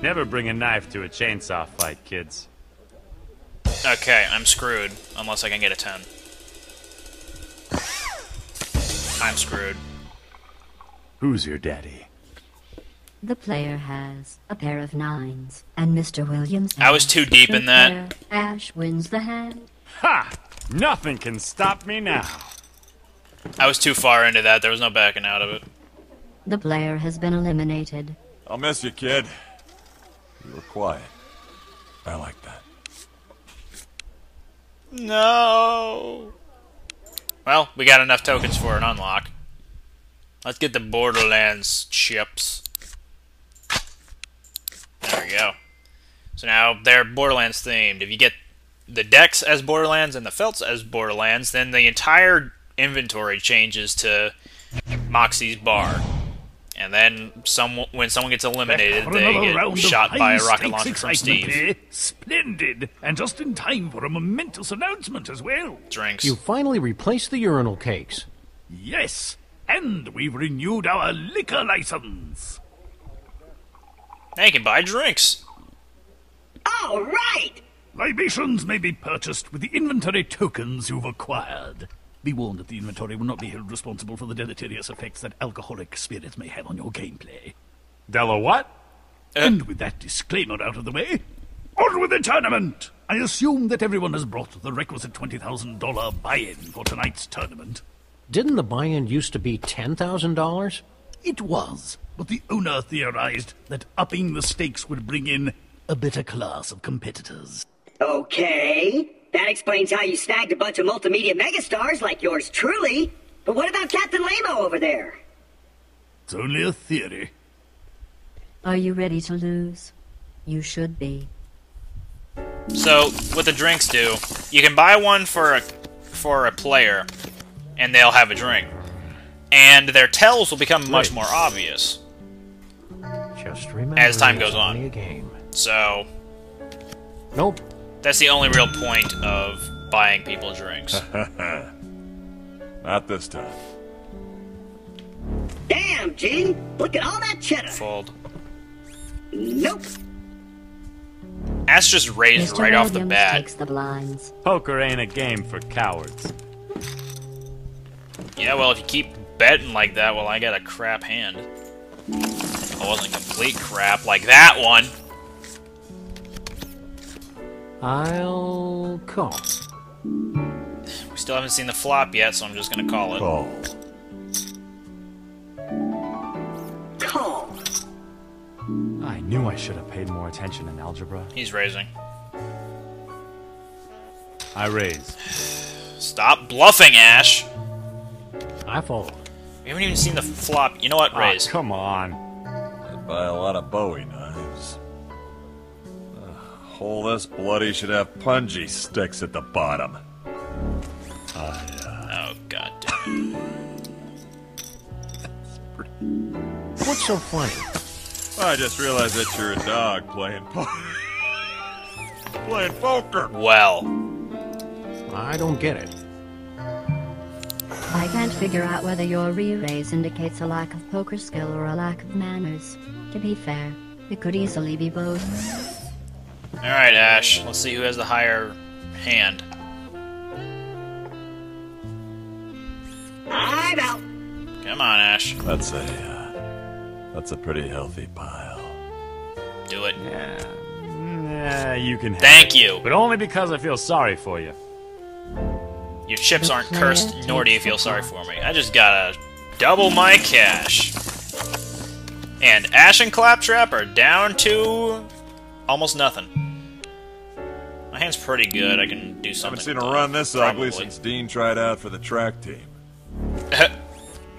Never bring a knife to a chainsaw fight, kids. Okay, I'm screwed. Unless I can get a 10. I'm screwed. Who's your daddy? The player has a pair of 9s, and Mr. Williams has I was too deep in that. pair. Ash wins the hand. Ha! Nothing can stop me now. I was too far into that. There was no backing out of it. The player has been eliminated. I'll miss you, kid. You were quiet. I like that. No. Well, we got enough tokens for an unlock. Let's get the Borderlands chips. There we go. So now they're Borderlands themed. If you get the decks as Borderlands and the felts as Borderlands, then the entire inventory changes to Moxie's bar. And then when someone gets eliminated, they get shot by a rocket launcher from Steve. Splendid! And just in time for a momentous announcement as well. Drinks. You finally replaced the urinal cakes. Yes, and we've renewed our liquor license. Now you can buy drinks. All right! Libations may be purchased with the inventory tokens you've acquired. Be warned that the inventory will not be held responsible for the deleterious effects that alcoholic spirits may have on your gameplay. Della what? And with that disclaimer out of the way, on with the tournament! I assume that everyone has brought the requisite $20,000 buy-in for tonight's tournament. Didn't the buy-in used to be $10,000? It was, but the owner theorized that upping the stakes would bring in a better class of competitors. Okay, that explains how you snagged a bunch of multimedia megastars like yours truly. But what about Captain Lamo over there? It's only a theory. Are you ready to lose? You should be. So, what the drinks do, you can buy one for a player, and they'll have a drink. And their tells will become much more obvious Just remember, as time goes it's only a on. game. So, Nope. that's the only real point of buying people drinks. Not this time. Damn, G! Look at all that cheddar! Fold. Nope! Ash just raised Mr. right off the Williams bat. takes the blinds. Poker ain't a game for cowards. Yeah, well, if you keep betting like that, well, I got a crap hand. It wasn't complete crap like that one. I'll call. We still haven't seen the flop yet, so I'm just gonna call it. Call. Call! I knew I should have paid more attention in algebra. He's raising. I raise. Stop bluffing, Ash! I fold. We haven't even seen the flop. You know what? Raise. Ah, come on. I'd buy a lot of Bowie knives. Hole this bloody should have punji sticks at the bottom. Oh, god damn it. What's so funny? I just realized that you're a dog playing playing poker. Well, I don't get it. I can't figure out whether your re-raise indicates a lack of poker skill or a lack of manners. To be fair, it could easily be both. alright, Ash. Let's see who has the higher hand. I'm out! Come on, Ash. That's a pretty healthy pile. Do it. Yeah, you can have Thank it. you. But only because I feel sorry for you. Your chips aren't cursed, nor do you feel sorry for me. I just gotta double my cash. And Ash and Claptrap are down to almost nothing. My hand's pretty good. I can do something. Haven't seen a with run that, this ugly probably. since Dean tried out for the track team.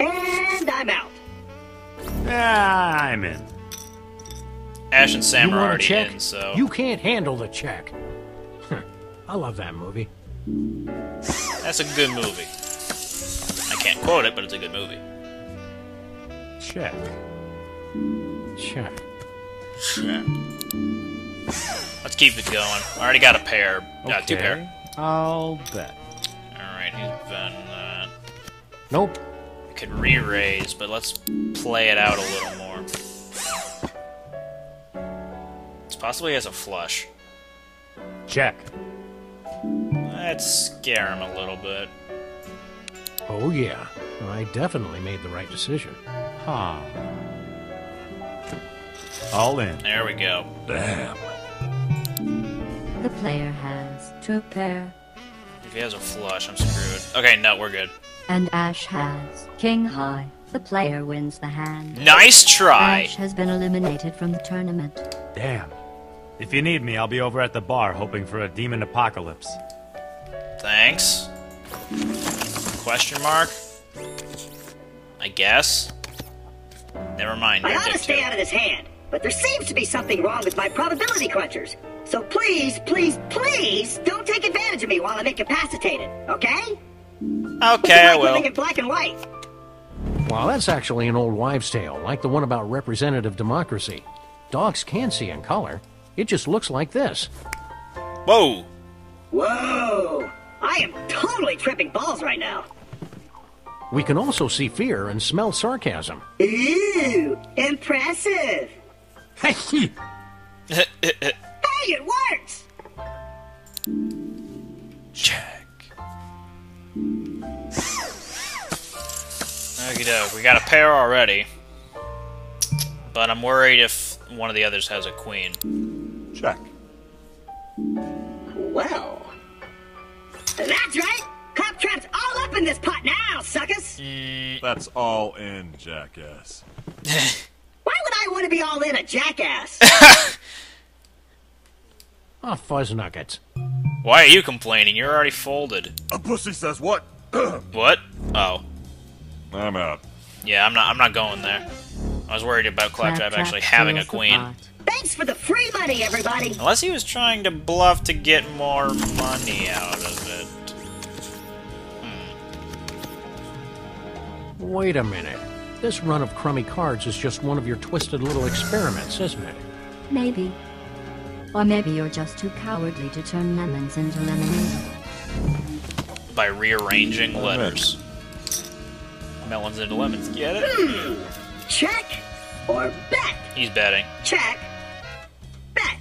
And I'm out! Yeah, I'm in. Ash and Sam You are want a already check? in, so... You can't handle the check. I love that movie. That's a good movie. I can't quote it, but it's a good movie. Check. Check. Yeah. Let's keep it going. I already got a pair. Two pair. I'll bet. Alright, he's been... Nope. could re-raise, but let's play it out a little more. It's possibly has a flush. Check. Let's scare him a little bit. Oh, yeah. I definitely made the right decision. Huh. All in. There we go. Damn. The player has two pair, If he has a flush, I'm screwed. Okay, no, we're good. and Ash has king high. The player wins the hand. Nice try! Ash has been eliminated from the tournament. Damn. If you need me, I'll be over at the bar hoping for a demon apocalypse. Thanks. Question mark? I guess? Never mind, I you're ought to dick stay too. out of this hand. but there seems to be something wrong with my probability crunchers. So please, please, please don't take advantage of me while I'm incapacitated, okay? Okay, I will. Living in black and white. Well, that's actually an old wives' tale, like the one about representative democracy. Dogs can see in color. It just looks like this. Whoa! Whoa! I am totally tripping balls right now. We can also see fear and smell sarcasm. Ooh, impressive. Hey! Hey, it works! Check. Okie doke, we got a pair already. But I'm worried if one of the others has a queen. Check. Well, that's right! Claptrap's all up in this pot now, suckers! That's all in, jackass. Why would I want to be all in a jackass? Oh, fuzz nuggets. Why are you complaining? You're already folded. A pussy says what? What? Oh. I'm out. Yeah, I'm not going there. I was worried about Claptrap actually having a queen. Thanks for the free money, everybody! Unless he was trying to bluff to get more money out of it. Wait a minute. This run of crummy cards is just one of your twisted little experiments, isn't it? Maybe. Or maybe you're just too cowardly to turn lemons into lemonade. By rearranging letters. Melons into lemons, get it? Check or bet? He's betting. Check. Bet.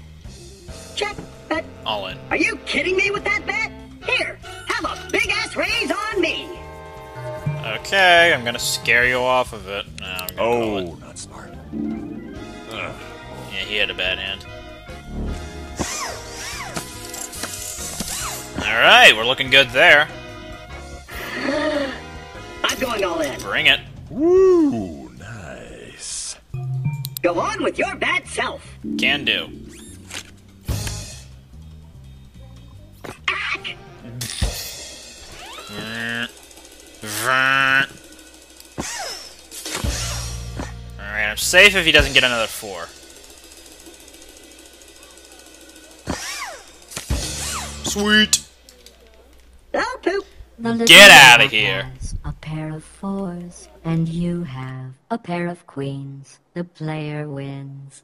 Check. Bet. All in. Are you kidding me with that bet? Here, have a big-ass raise on me! Okay, I'm gonna scare you off of it. No, I'm gonna call it. Not smart. Yeah, he had a bad hand. Alright, we're looking good there. I'm going all in. Bring it. Woo, nice. Go on with your bad self. Can do. Ack! Alright, I'm safe if he doesn't get another 4. Sweet! Oh, poop. The little Get outta robot here. has a pair of 4s, and you have a pair of queens. The player wins.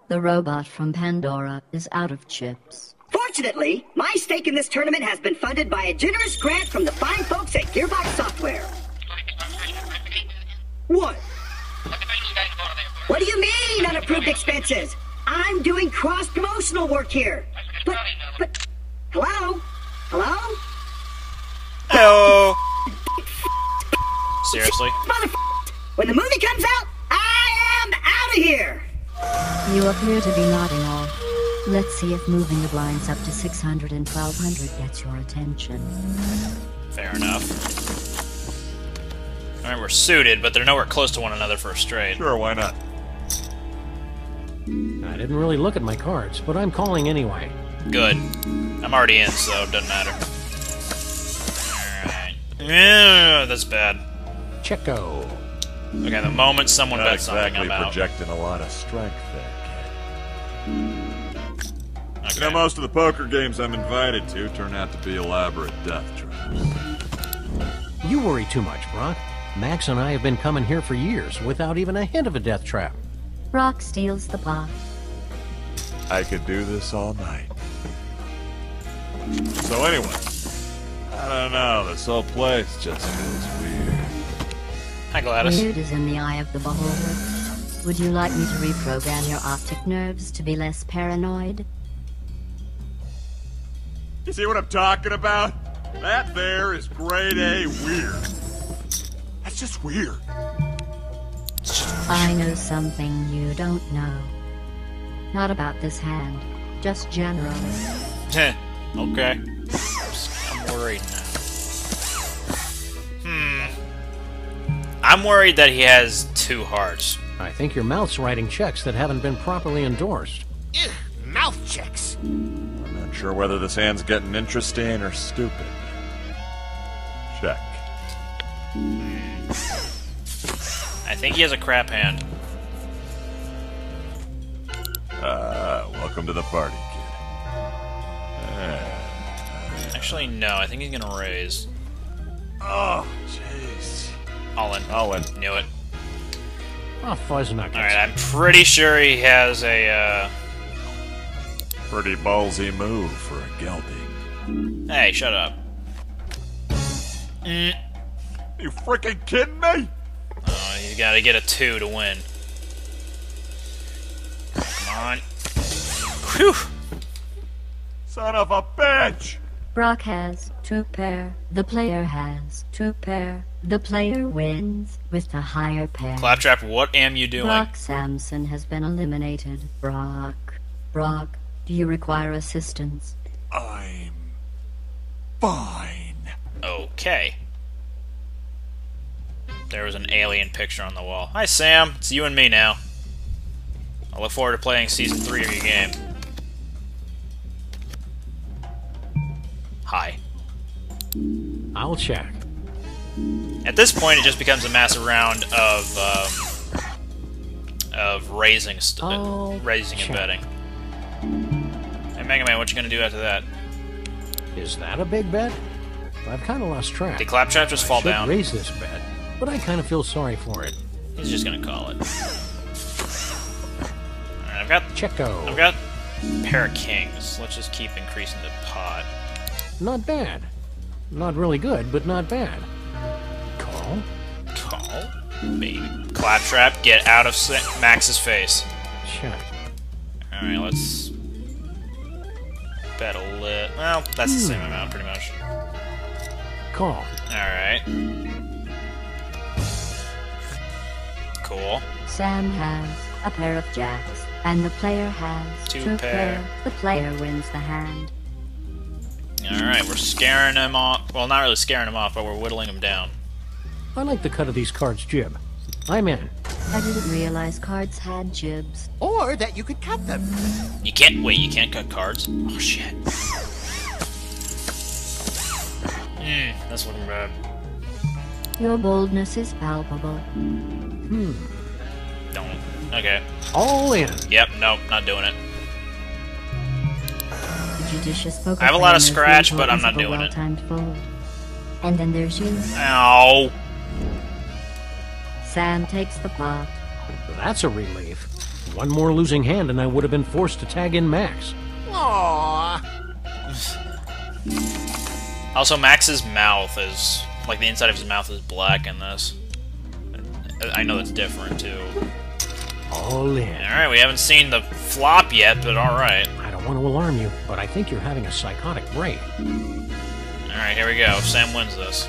The robot from Pandora is out of chips. Fortunately, my stake in this tournament has been funded by a generous grant from the fine folks at Gearbox Software. What? What do you mean, unapproved expenses? I'm doing cross-promotional work here. But, hello? Hello? Hello! Seriously? When the movie comes out, I am out of here! You appear to be nodding off. Let's see if moving the blinds up to 600 and 1200 gets your attention. Fair enough. Alright, we're suited, but they're nowhere close to one another for a straight. Sure, why not? I didn't really look at my cards, but I'm calling anyway. Good. I'm already in, so it doesn't matter. Alright. Yeah, that's bad. Checko. Okay, the moment someone Not bets something, exactly I'm out. projecting a lot of strength there, kid. Okay. You know, most of the poker games I'm invited to turn out to be elaborate death traps. You worry too much, Brock. Max and I have been coming here for years without even a hint of a death trap. Brock steals the pot. I could do this all night. So anyway, I don't know, this whole place just feels weird. Hi, Gladys. Weird is in the eye of the beholder. Would you like me to reprogram your optic nerves to be less paranoid? You see what I'm talking about? That there is grade A weird. That's just weird. I know something you don't know. Not about this hand, just generally. Okay. I'm worried now. I'm worried that he has 2 hearts. I think your mouth's writing checks that haven't been properly endorsed. Ugh, mouth checks. I'm not sure whether this hand's getting interesting or stupid. Check. I think he has a crap hand. Welcome to the party, kid. Actually, no. I think he's gonna raise. Oh, jeez. All in. All in. Knew it. Oh, fuzz nuggets. Alright, I'm pretty sure he has a, Pretty ballsy move for a gelding. Hey, shut up. You freaking kidding me? Oh, you gotta get a 2 to win. Come on. Whew! Son of a bitch! Brock has 2 pair. The player has 2 pair. The player wins with the higher pair. Claptrap, what am you doing? Brock Samson has been eliminated. Brock, do you require assistance? I'm fine. Okay. There was an alien picture on the wall. Hi, Sam. It's you and me now. I look forward to playing Season 3 of your game. Hi. I'll check. At this point, it just becomes a massive round of raising raising and check. betting. Hey, Mega Man, what you gonna do after that? Is that a big bet? I've kind of lost track. Did Claptrap just fall Should down? raise this bet, but I kind of feel sorry for it. He's just gonna call it. Alright, I've got Checo. a pair of kings. Let's just keep increasing the pot. Not bad. Not really good, but not bad. Call? Call? Maybe. Claptrap, get out of Max's face. Check. Alright, let's bet a lit. Well, that's the same amount, pretty much. Call. Alright. Cool. Sam has a pair of jacks, and the player has 2 pair. The player wins the hand. Alright, we're scaring him off. Well, not really scaring him off, but we're whittling him down. I like the cut of these cards, Jib. I'm in. I didn't realize cards had jibs. Or that you could cut them. You can't. Wait, you can't cut cards? Oh, shit. That's looking bad. Your boldness is palpable. Don't. Okay. All in. Yep, nope, not doing it. The judicious poker I have a lot of player knows the scratch, but I'm importance not of a doing it. well-timed fold. And then there's you. Ow! Sam takes the pot. That's a relief. One more losing hand and I would have been forced to tag in Max. Aww. Also, Max's mouth is... like, the inside of his mouth is black in this. I know that's different, too. All in. Alright, we haven't seen the flop yet, but alright. I don't want to alarm you, but I think you're having a psychotic break. Alright, here we go. Sam wins this.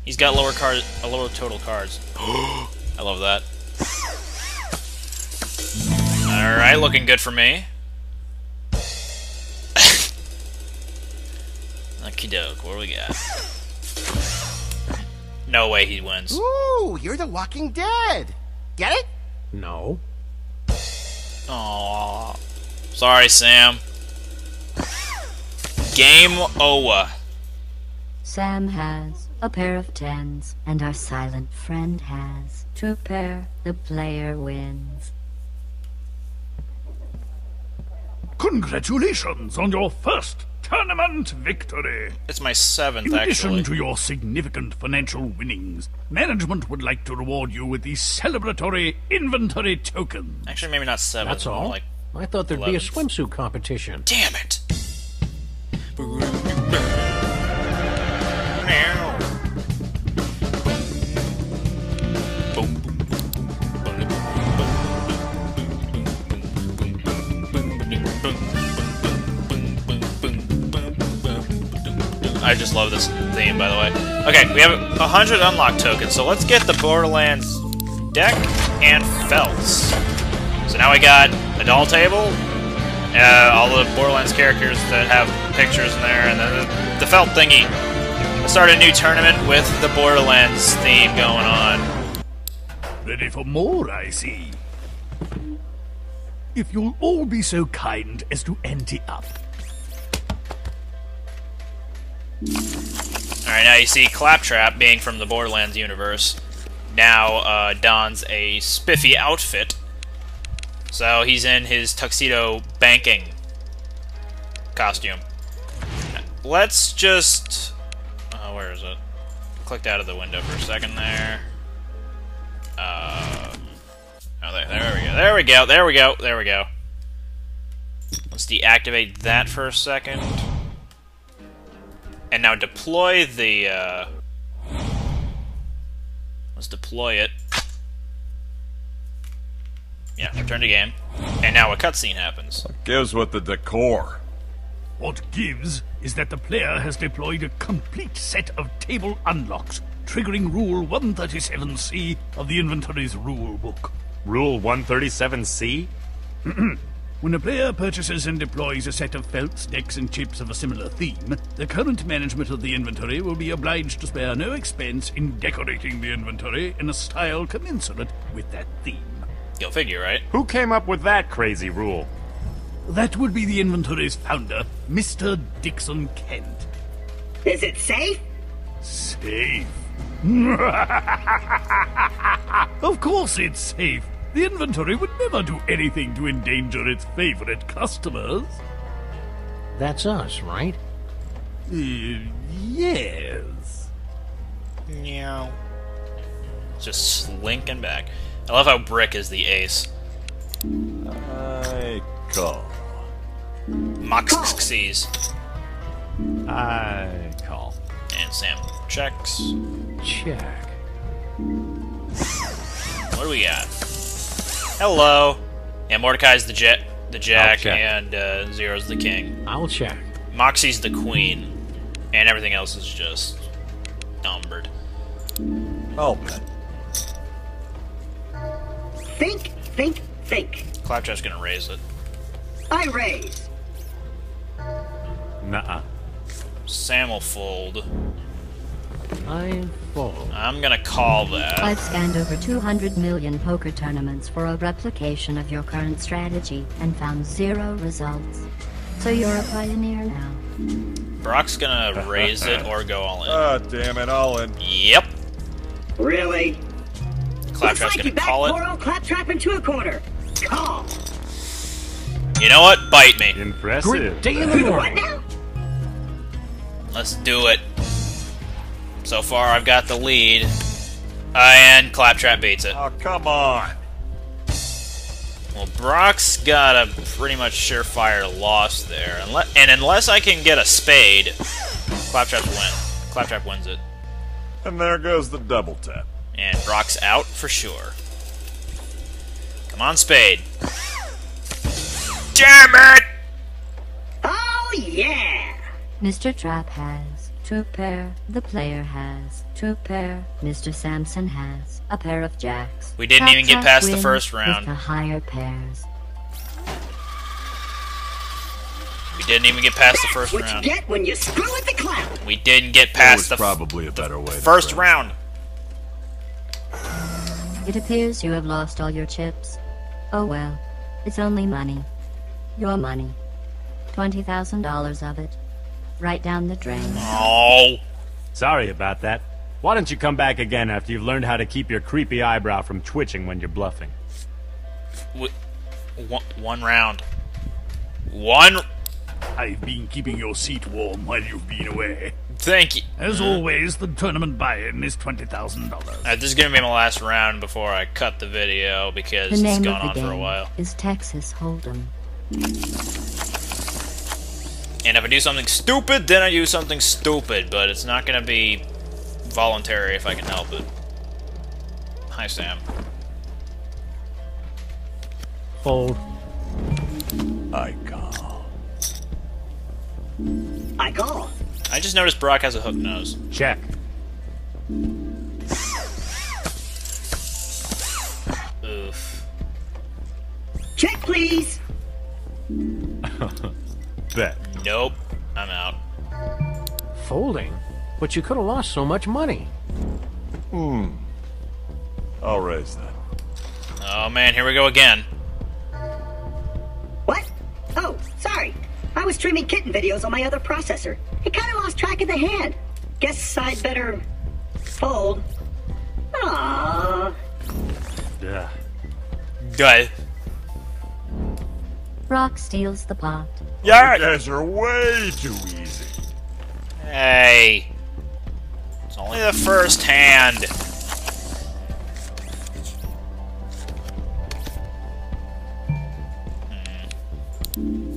He's got lower total cards. I love that. Alright, looking good for me. Okie doke, what do we got? No way he wins. Ooh, you're the Walking Dead. Get it? No. Aww. Sorry, Sam. Game over. Sam has a pair of tens, and our silent friend has 2 pair. The player wins. Congratulations on your first tournament victory. It's my 7th, In addition actually. to your significant financial winnings, management would like to reward you with the celebratory inventory token. Actually, maybe not 7th. That's all. Like, I thought there'd be a 11th. swimsuit competition. damn it! I just love this theme, by the way. Okay, we have 100 unlock tokens, so let's get the Borderlands deck and felts. So now we got a doll table, all the Borderlands characters that have pictures in there, and then the felt thingy. Let's start a new tournament with the Borderlands theme going on. Ready for more, I see. If you'll all be so kind as to ante up. Alright, now you see Claptrap, being from the Borderlands universe, now dons a spiffy outfit. So he's in his tuxedo banking costume. Let's just... where is it? Clicked out of the window for a second there. Oh, there we go. There we go. There we go. There we go. Let's deactivate that for a second. And now deploy the... let's deploy it. Yeah, return to game. And now a cutscene happens. What gives with the decor? What gives is that the player has deployed a complete set of table unlocks, triggering Rule 137C of the inventory's rule book. Rule 137C? When a player purchases and deploys a set of felts, decks, and chips of a similar theme, the current management of the inventory will be obliged to spare no expense in decorating the inventory in a style commensurate with that theme. Go figure, right? Who came up with that crazy rule? That would be the inventory's founder, Mr. Dixon Kent. Is it safe? Safe? Of course it's safe. The inventory would never do anything to endanger its favorite customers. That's us, right? Yes. Yeah. Just slinking back. I love how Brick is the ace. I call. Moxxies. I call. And Sam checks. Check. What do we got? Hello. Yeah, Mordecai's the jack, check. and Zero's the king. I'll check. Moxie's the queen, and everything else is just numbered. I'll bet. Think, think, think. Claptrap's gonna raise it. I raise. Nuh-uh. Sam will fold. I fold. I'm gonna call that. I've scanned over 200 million poker tournaments for a replication of your current strategy and found 0 results. So you're a pioneer now. Brock's gonna raise it or go all in. Ah, damn it, all in. Yep. Really? Claptrap's Looks like gonna you backed call poor it. old Claptrap into a corner. Call. You know what? Bite me. Impressive. Great day in the Do what morning. now? Let's do it. So far, I've got the lead. And Claptrap beats it. Oh, come on. Well, Brock's got a pretty much surefire loss there. And unless I can get a spade, Claptrap wins it. And there goes the double tap. And Brock's out for sure. Come on, spade. Damn it! Oh, yeah! Mr. Trap has 2 pair. The player has 2 pair. Mr. Sampson has a pair of jacks. We didn't even get Trap past the wins first round. With the higher pairs. We didn't even get past the first What round. you get when you screw with the clown. We didn't get There past was the probably a better way to first phrase round. It appears you have lost all your chips. Oh well, it's only money. Your money. $20,000 of it. Right down the drain. Oh. Sorry about that. Why don't you come back again after you've learned how to keep your creepy eyebrow from twitching when you're bluffing? One round. One. I've been keeping your seat warm while you've been away. Thank you. As always, the tournament buy-in is $20,000. This is gonna be my last round before I cut the video because The it's name gone of on the for a game while. is Texas Hold'em. And if I do something stupid, then I do something stupid, but it's not gonna be voluntary if I can help it. Hi, Sam. Fold. I call. I call. I just noticed Brock has a hook nose. Check. Oof. Check, please. Bet. Nope. I'm out. Folding? But you could have lost so much money. I'll raise that. Oh man, here we go again. What? Oh, sorry. I was streaming kitten videos on my other processor. It kind of lost track of the hand. Guess I'd better fold. Aww. Yeah. Good. Brock steals the pot. You guys are way too easy. Hey. It's only the first hand.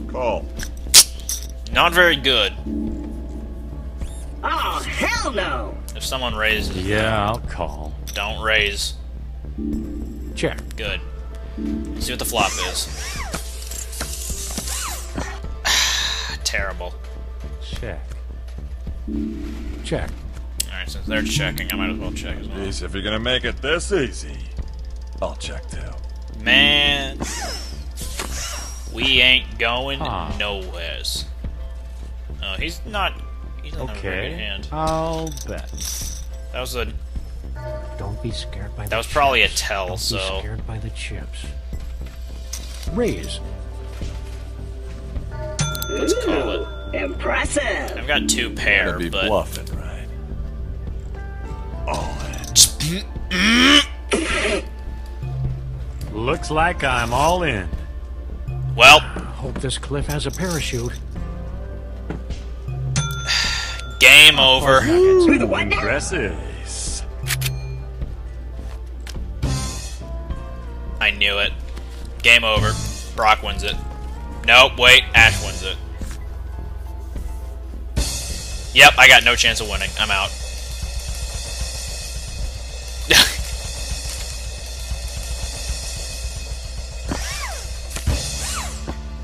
Call. Not very good. Oh, hell no! If someone raises, Yeah, I'll call. don't raise. Check. Good. Let's see what the flop is. Terrible. Check. Check. Alright, since they're checking, I might as well check as well. Jeez, if you're gonna make it this easy, I'll check too. Man. We ain't going Huh. nowheres. Oh, he's not a very good Okay. hand. I'll bet. That was a... Don't be scared by the That was probably a chips. tell, Don't so... be scared by the chips. Raise. Let's call it. Impressive! I've got two Gotta pair, be but... bluffing, right? All in. Looks like I'm all in. Well, Hope this cliff has a parachute. game over. Who the what now? Impressive. I knew it. Game over. Brock wins it. Nope, wait. Ash wins it. Yep, I got no chance of winning. I'm out.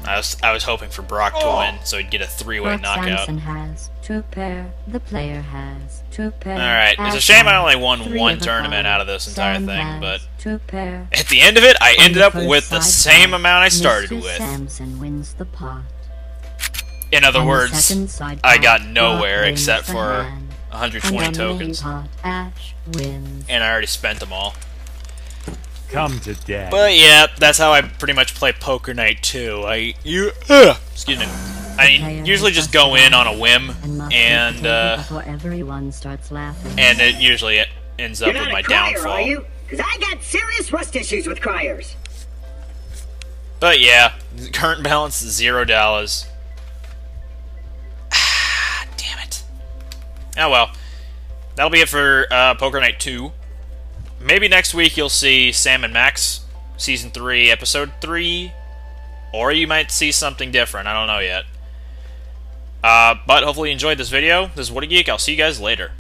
I was hoping for Brock to win, so he'd get a three-way Brock knockout. Samson has two pair. The player has two pair. Alright, it's a Ash shame I has only won three one of a tournament kind. out of this entire Sam thing, has but two pair. at the end of it, I On ended the up first with the side same pot, amount I started Mr. with. Samson wins the pot. In other On the words, second side I pot, got Brock nowhere wins except the for hand. 120 And on the main tokens. pot, Ash wins. And I already spent them all. Come to daddy. But yeah, that's how I pretty much play Poker Night 2. Excuse me. I usually just go in on a whim, and before everyone starts laughing. it usually ends up You're with not my a crier, downfall. are you? Because I got serious rust issues with criers. But yeah, current balance $0. Ah, damn it. Oh well. That'll be it for Poker Night 2. Maybe next week you'll see Sam and Max, Season 3, Episode 3. Or you might see something different. I don't know yet. But hopefully you enjoyed this video. This is What a Geek. I'll see you guys later.